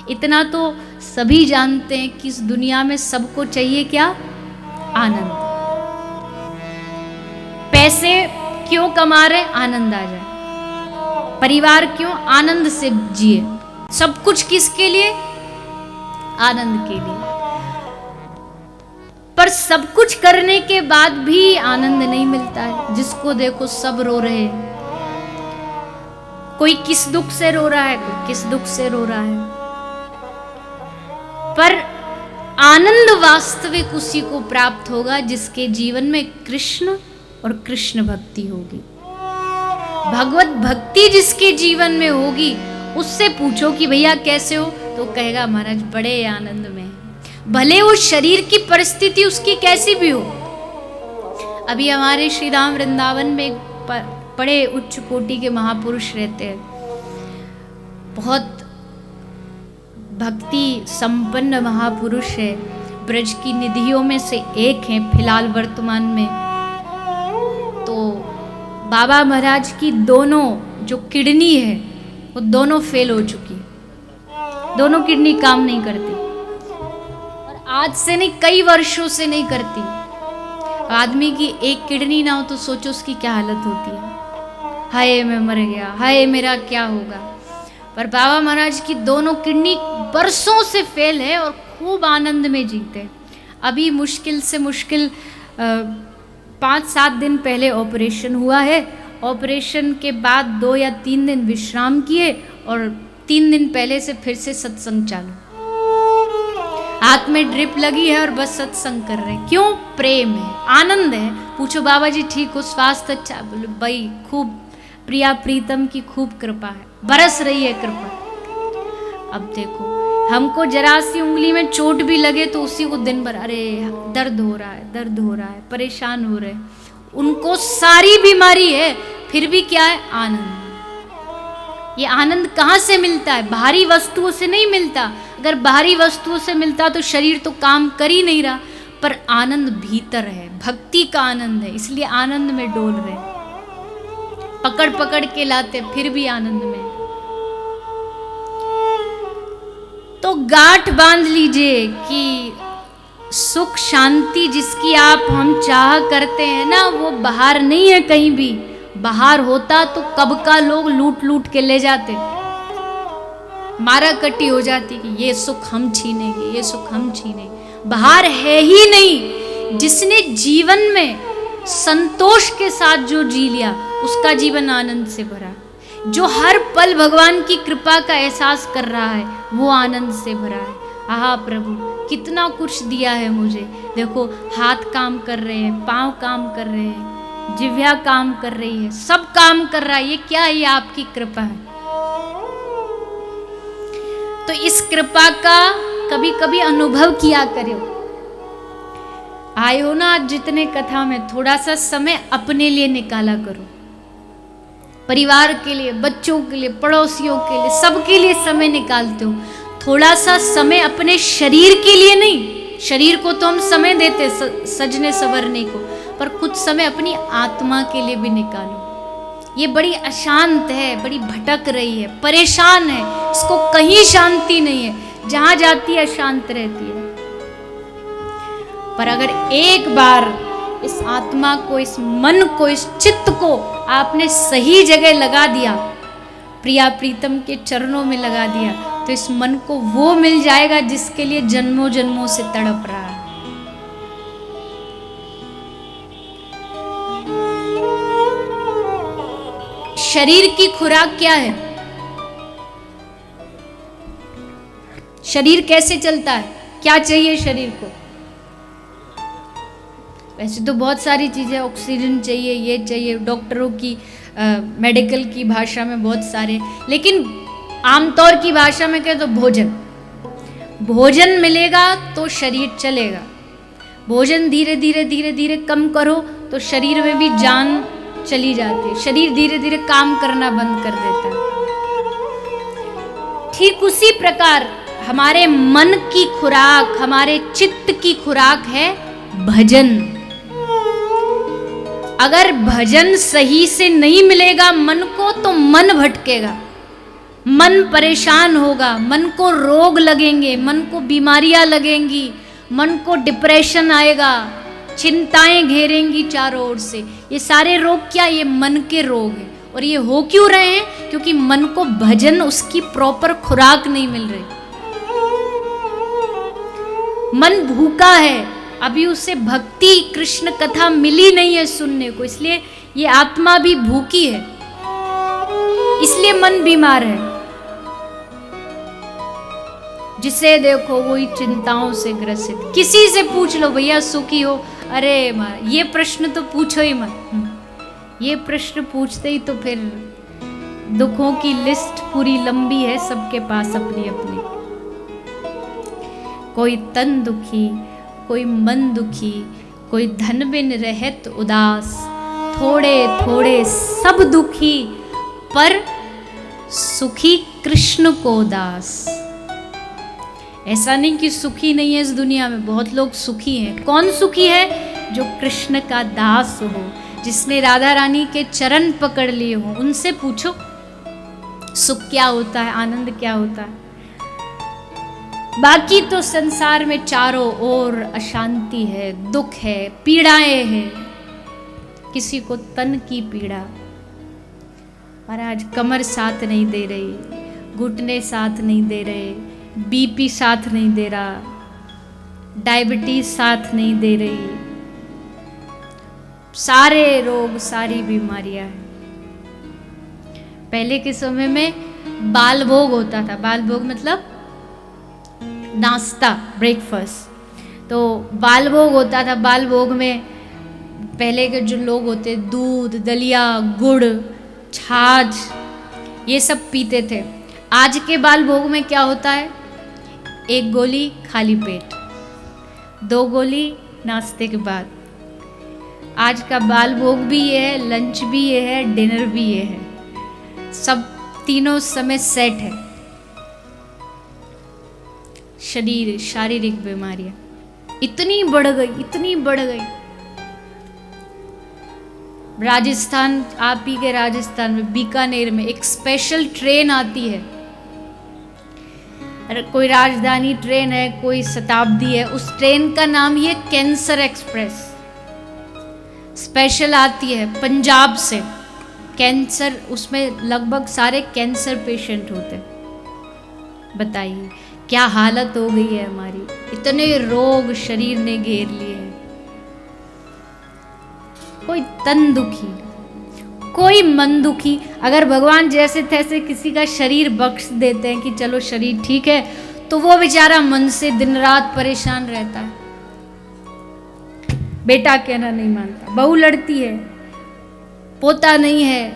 इतना तो सभी जानते हैं कि इस दुनिया में सबको चाहिए क्या? आनंद। पैसे क्यों कमा रहे? आनंद आ जाए। परिवार क्यों? आनंद से जिए। सब कुछ किसके लिए? आनंद के लिए। पर सब कुछ करने के बाद भी आनंद नहीं मिलता है। जिसको देखो सब रो रहे हैं। कोई किस दुख से रो रहा है, कोई किस दुख से रो रहा है। पर आनंद वास्तविक उसी को प्राप्त होगा जिसके जीवन में कृष्ण और कृष्ण भक्ति होगी। भगवत भक्ति जिसके जीवन में होगी, उससे पूछो कि भैया कैसे हो, तो कहेगा महाराज बड़े आनंद में। भले वो शरीर की परिस्थिति उसकी कैसी भी हो। अभी हमारे श्री राम वृंदावन में बड़े उच्च कोटि के महापुरुष रहते हैं, बहुत भक्ति संपन्न महापुरुष है, ब्रज की निधियों में से एक हैं फिलहाल वर्तमान में। तो बाबा महाराज की दोनों जो किडनी है वो दोनों फेल हो चुकी, दोनों किडनी काम नहीं करती, और आज से नहीं कई वर्षों से नहीं करती। आदमी की एक किडनी ना हो तो सोचो उसकी क्या हालत होती है। हाय मैं मर गया, हाय मेरा क्या होगा। पर बाबा महाराज की दोनों किडनी बरसों से फेल है और खूब आनंद में जीते। अभी मुश्किल से मुश्किल 5-7 दिन पहले ऑपरेशन हुआ है। ऑपरेशन के बाद 2 या 3 दिन विश्राम किए और 3 दिन पहले से फिर से सत्संग चालू। हाथ में ड्रिप लगी है और बस सत्संग कर रहे हैं। क्यों? प्रेम है, आनंद है। पूछो बाबा जी ठीक हो, स्वास्थ्य अच्छा? बोले भाई खूब प्रिया प्रीतम की खूब कृपा है, बरस रही है कृपा। अब देखो हमको जरा सी उंगली में चोट भी लगे तो उसी को दिन भर अरे दर्द हो रहा है, दर्द हो रहा है, परेशान हो रहे हैं। उनको सारी बीमारी है फिर भी क्या है? आनंद। ये आनंद कहाँ से मिलता है? बाहरी वस्तुओं से नहीं मिलता। अगर बाहरी वस्तुओं से मिलता तो शरीर तो काम कर ही नहीं रहा। पर आनंद भीतर है, भक्ति का आनंद है, इसलिए आनंद में डोल रहे। पकड़ पकड़ के लाते फिर भी आनंद में। तो गांठ बांध लीजिए कि सुख शांति जिसकी आप हम चाह करते हैं ना, वो बाहर नहीं है कहीं भी। बाहर होता तो कब का लोग लूट लूट के ले जाते, मारा कटी हो जाती कि ये सुख हम छीनेंगे, ये सुख हम छीनेंगे। बाहर है ही नहीं। जिसने जीवन में संतोष के साथ जो जी लिया उसका जीवन आनंद से भरा। जो हर पल भगवान की कृपा का एहसास कर रहा है वो आनंद से भरा है। आहा प्रभु कितना कुछ दिया है मुझे। देखो हाथ काम कर रहे हैं, पांव काम कर रहे हैं, जिह्वा काम कर रही है, सब काम कर रहा है। ये क्या है? ये आपकी कृपा है। तो इस कृपा का कभी कभी अनुभव किया करो। आए हो ना आज जितने कथा में, थोड़ा सा समय अपने लिए निकाला करो। परिवार के लिए, बच्चों के लिए, पड़ोसियों के लिए, सबके लिए समय निकालते हो। थोड़ा सा समय अपने शरीर के लिए नहीं, शरीर को तो हम समय देते सजने संवरने को, पर कुछ समय अपनी आत्मा के लिए भी निकालो। ये बड़ी अशांत है, बड़ी भटक रही है, परेशान है, इसको कहीं शांति नहीं है, जहां जाती है अशांत रहती है। पर अगर एक बार इस आत्मा को, इस मन को, इस चित्त को आपने सही जगह लगा दिया, प्रिया प्रीतम के चरणों में लगा दिया, तो इस मन को वो मिल जाएगा जिसके लिए जन्मों जन्मों से तड़प रहा है। शरीर की खुराक क्या है? शरीर कैसे चलता है? क्या चाहिए शरीर को? वैसे तो बहुत सारी चीज़ें, ऑक्सीजन चाहिए, ये चाहिए, डॉक्टरों की मेडिकल की भाषा में बहुत सारे, लेकिन आमतौर की भाषा में कहें तो भोजन। भोजन मिलेगा तो शरीर चलेगा। भोजन धीरे धीरे धीरे धीरे कम करो तो शरीर में भी जान चली जाती है, शरीर धीरे धीरे काम करना बंद कर देता है। ठीक उसी प्रकार हमारे मन की खुराक, हमारे चित्त की खुराक है भजन। अगर भजन सही से नहीं मिलेगा मन को तो मन भटकेगा। मन परेशान होगा, मन को रोग लगेंगे, मन को बीमारियां लगेंगी, मन को डिप्रेशन आएगा, चिंताएं घेरेंगी चारों ओर से। ये सारे रोग क्या? ये मन के रोग हैं। और ये हो क्यों रहे हैं? क्योंकि मन को भजन, उसकी प्रॉपर खुराक नहीं मिल रही। मन भूखा है, अभी उसे भक्ति कृष्ण कथा मिली नहीं है सुनने को, इसलिए ये आत्मा भी भूखी है, इसलिए मन बीमार है। जिसे देखो वही चिंताओं से ग्रसित। किसी से पूछ लो भैया सुखी हो, अरे ये प्रश्न तो पूछो ही मत। ये प्रश्न पूछते ही तो फिर दुखों की लिस्ट पूरी लंबी है सबके पास अपनी अपनी। कोई तन दुखी, कोई मन दुखी, कोई धन बिन रहत उदास, थोड़े थोड़े सब दुखी, पर सुखी कृष्ण को दास। ऐसा नहीं कि सुखी नहीं है इस दुनिया में, बहुत लोग सुखी हैं। कौन सुखी है? जो कृष्ण का दास हो, जिसने राधा रानी के चरण पकड़ लिए हो। उनसे पूछो सुख क्या होता है, आनंद क्या होता है। बाकी तो संसार में चारों ओर अशांति है, दुख है, पीड़ाएं हैं। किसी को तन की पीड़ा, महाराज कमर साथ नहीं दे रही, घुटने साथ नहीं दे रहे, बीपी साथ नहीं दे रहा, डायबिटीज साथ नहीं दे रही, सारे रोग, सारी बीमारियां हैं। पहले के समय में बाल भोग होता था। बाल भोग मतलब नाश्ता, ब्रेकफास्ट। तो बाल भोग होता था। बाल भोग में पहले के जो लोग होते, दूध, दलिया, गुड़, छाछ, ये सब पीते थे। आज के बाल भोग में क्या होता है? 1 गोली खाली पेट, 2 गोली नाश्ते के बाद। आज का बाल भोग भी ये है, लंच भी ये है, डिनर भी ये है, सब तीनों समय सेट है। शरीर, शारीरिक बीमारियां इतनी बढ़ गई, इतनी बढ़ गई। राजस्थान, आप ही के राजस्थान में बीकानेर में एक स्पेशल ट्रेन आती है। कोई राजधानी ट्रेन है, कोई शताब्दी है, उस ट्रेन का नाम ही है कैंसर एक्सप्रेस। स्पेशल आती है पंजाब से। कैंसर, उसमें लगभग सारे कैंसर पेशेंट होते। बताइए क्या हालत हो गई है हमारी। इतने रोग शरीर ने घेर लिए हैं। कोई तन दुखी, कोई मन दुखी। अगर भगवान जैसे तैसे किसी का शरीर बख्श देते हैं कि चलो शरीर ठीक है, तो वो बेचारा मन से दिन रात परेशान रहता है। बेटा कहना नहीं मानता, बहू लड़ती है, पोता नहीं है,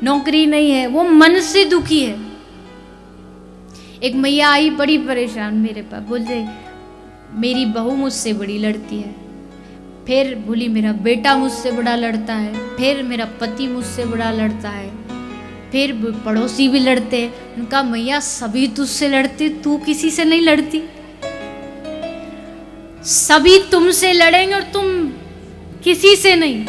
नौकरी नहीं है, वो मन से दुखी है। एक मैया आई बड़ी परेशान मेरे पास, बोल रही मेरी बहू मुझसे बड़ी लड़ती है, फिर बोली मेरा बेटा मुझसे बड़ा लड़ता है, फिर मेरा पति मुझसे बड़ा लड़ता है, फिर पड़ोसी भी लड़ते हैं। उनका मैया सभी तुझसे लड़ते, तू किसी से नहीं लड़ती। सभी तुमसे लड़ेंगे और तुम किसी से नहीं।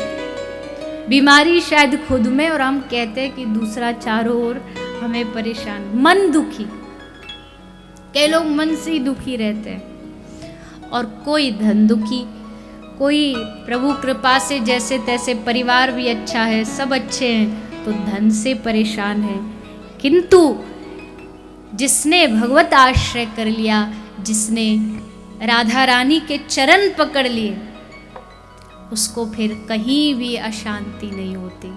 बीमारी शायद खुद में, और हम कहते हैं कि दूसरा चारों ओर हमें परेशान। मन दुखी, कई लोग मन से ही दुखी रहते हैं। और कोई धन दुखी, कोई प्रभु कृपा से जैसे तैसे परिवार भी अच्छा है, सब अच्छे हैं, तो धन से परेशान है। किंतु जिसने भगवत आश्रय कर लिया, जिसने राधा रानी के चरण पकड़ लिए, उसको फिर कहीं भी अशांति नहीं होती।